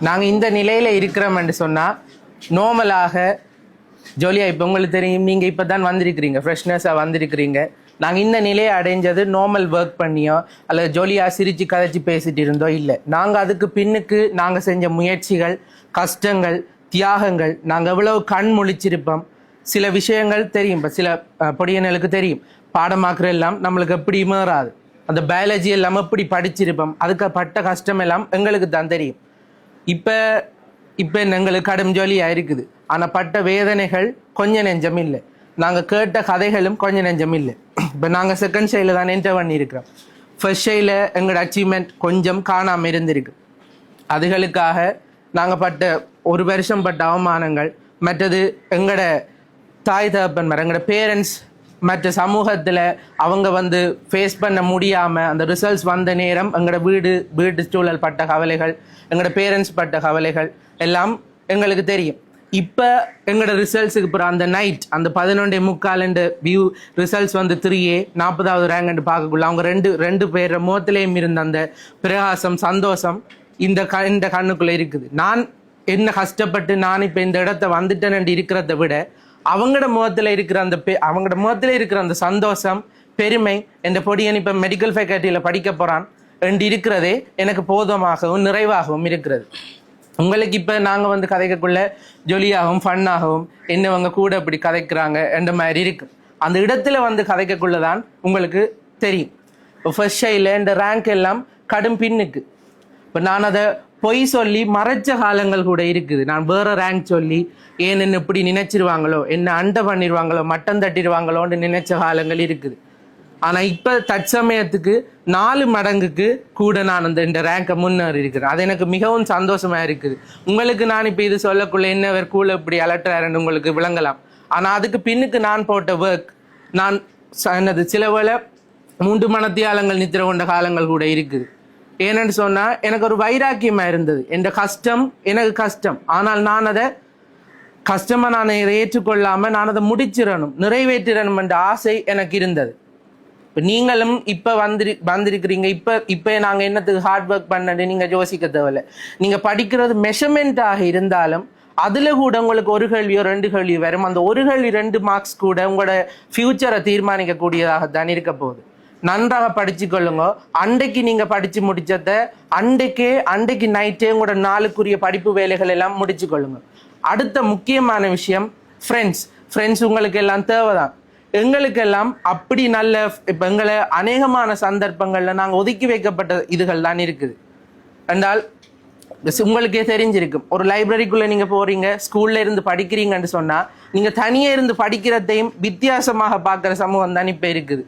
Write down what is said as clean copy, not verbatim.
நாங்கள் இந்த நிலையில் இருக்கிறோம்னு சொன்னால் நார்மலாக ஜாலியாக இப்போ உங்களுக்கு தெரியும், நீங்கள் இப்போ தான் வந்திருக்கிறீங்க, ஃப்ரெஷ்னஸாக வந்திருக்கிறீங்க. நாங்கள் இந்த நிலையை அடைஞ்சது நார்மல் ஒர்க் பண்ணியோ அல்லது ஜாலியாக சிரித்து கதைச்சி பேசிட்டு இருந்தோ இல்லை. நாங்கள் அதுக்கு பின்னுக்கு நாங்கள் செஞ்ச முயற்சிகள், கஷ்டங்கள், தியாகங்கள், நாங்கள் எவ்வளவு கண் முழிச்சிருப்போம். சில விஷயங்கள் தெரியும், இப்போ சில பொடியனுக்கு தெரியும், பாடமாக்குற எல்லாம் நம்மளுக்கு எப்படி மாறாது, அந்த பயாலஜி எல்லாம் எப்படி படிச்சிருப்போம், அதுக்கு பட்ட கஷ்டம் எல்லாம் எங்களுக்கு தான் தெரியும். இப்போ எங்களுக்கு கடும் ஜாலியாக இருக்குது. ஆனால் பட்ட வேதனைகள் கொஞ்சம் நெஞ்சம் இல்லை, நாங்கள் கேட்ட கதைகளும் கொஞ்சம் நெஞ்சம் இல்லை. இப்போ நாங்கள் செகண்ட் ஷைல தான் என்டர் பண்ணியிருக்கிறோம். ஃபர்ஸ்ட் ஷைல எங்களோட அச்சீவ்மெண்ட் கொஞ்சம் காணாமல் இருந்திருக்கு. அதுகளுக்காக நாங்கள் பட்ட ஒரு வருஷம் பட்ட அவமானங்கள், மற்றது எங்களோட தாய் தகப்பன்மார், எங்களோட பேரண்ட்ஸ், மற்ற சமூகத்தில் அவங்க ஃபேஸ் பண்ண முடியாமல் அந்த ரிசல்ட்ஸ் வந்த நேரம் எங்களோட வீட்டு சூழல் பட்ட கவலைகள், எங்களோட பேரண்ட்ஸ் பட்ட கவலைகள் எல்லாம் எங்களுக்கு தெரியும். இப்போ எங்களோட ரிசல்ட்ஸுக்கு அப்புறம் அந்த நைட் அந்த 11:45 வியூ ரிசல்ட்ஸ் 3A 40வது ரேங்க் பார்க்கக்குள்ள அவங்க ரெண்டு பேர் முகத்திலேயும் இருந்த அந்த பிரகாசம், சந்தோஷம் இந்த கண்ணுக்குள்ளே இருக்குது. நான் என்ன கஷ்டப்பட்டு நான் இப்போ இந்த இடத்த வந்துட்டேன்னு இருக்கிறத விட அவங்களோட முகத்தில் இருக்கிற அந்த சந்தோஷம், பெருமை, இந்த பொடியன் இப்போ மெடிக்கல் ஃபேக்கல்ட்டியில் படிக்க போகிறான் என்று இருக்கிறதே எனக்கு போதுமாகவும் நிறைவாகவும் இருக்கிறது. உங்களுக்கு இப்போ நாங்கள் கதைக்கக்குள்ள ஜொலியாகவும் ஃபன்னாகவும் என்னவங்க கூட இப்படி கதைக்கிறாங்க என்ற மாதிரி இருக்கு. அந்த இடத்துல கதைக்கக்குள்ள தான் உங்களுக்கு தெரியும். இப்போ ஃபர்ஸ்ட் ஷைல இந்த ரேங்க் எல்லாம் கடும் பின்னுக்கு. இப்போ நான் அதை பொய் சொல்லி மறைச்ச காலங்கள் கூட இருக்குது. நான் வேற ரேங்க் சொல்லி ஏன் என்ன இப்படி நினைச்சிருவாங்களோ, என்ன அண்டை பண்ணிடுவாங்களோ, மட்டம் தட்டிடுவாங்களோன்னு நினைச்ச காலங்கள் இருக்குது. ஆனால் இப்போ தற்சமயத்துக்கு 4 மடங்குக்கு கூட நான் இந்த ரேங்கை முன்னேறி இருக்கிறேன். அது எனக்கு மிகவும் சந்தோஷமாக இருக்குது. உங்களுக்கு நான் இப்போ இது சொல்லக்குள்ள என்ன கூட இப்படி அலட்டுறாருன்னு உங்களுக்கு விளங்கலாம். ஆனால் அதுக்கு பின்னுக்கு நான் போட்ட ஒர்க், நான் சில வேளை 3 மணத்தியாலங்கள் நித்திர கொண்ட காலங்கள் கூட இருக்குது. ஏன்னு சொன்னால் எனக்கு ஒரு வைராக்கியமாக இருந்தது. என் கஷ்டம் எனக்கு கஷ்டம், ஆனால் நான் அதை கஷ்டமாக நான் இதை ஏற்றுக்கொள்ளாமல் நான் அதை முடிச்சிடணும், நிறைவேற்றிடணும் என்ற ஆசை எனக்கு இருந்தது. இப்போ நீங்களும் இப்போ வந்திருக்கிறீங்க. இப்போ நாங்கள் என்னத்துக்கு ஹார்ட் ஒர்க் பண்ணது நீங்கள் யோசிக்க தேவையில்லை. நீங்கள் படிக்கிறது மெஷர்மெண்ட்டாக இருந்தாலும் அதில் கூட உங்களுக்கு 1 கேள்வியோ 2 கேள்வியோ வரும். அந்த 1 கேள்வி 2 மார்க்ஸ் கூட உங்களோட ஃபியூச்சரை தீர்மானிக்கக்கூடியதாகத்தான் இருக்க போகுது. நன்றாக படிச்சு கொள்ளுங்க. அன்றைக்கு நீங்கள் படித்து முடிச்சதை அன்றைக்கு நைட்டே உங்களோட நாளுக்குரிய படிப்பு வேலைகள் எல்லாம் முடிச்சு கொள்ளுங்க. அடுத்த முக்கியமான விஷயம் ஃப்ரெண்ட்ஸ் உங்களுக்கு எல்லாம் தேவைதான். எங்களுக்கெல்லாம் அப்படி நல்ல இப்போ எங்களை அநேகமான சந்தர்ப்பங்களில் நாங்கள் ஒதுக்கி வைக்கப்பட்ட இதுகள் தான் இருக்குது என்றால் உங்களுக்கே தெரிஞ்சிருக்கும். ஒரு லைப்ரரிக்குள்ளே நீங்கள் போகிறீங்க, ஸ்கூல்ல இருந்து படிக்கிறீங்கன்னு சொன்னால் நீங்கள் தனியே இருந்து படிக்கிறதையும் வித்தியாசமாக பார்க்குற சமூகம் தான் இப்போ இருக்குது.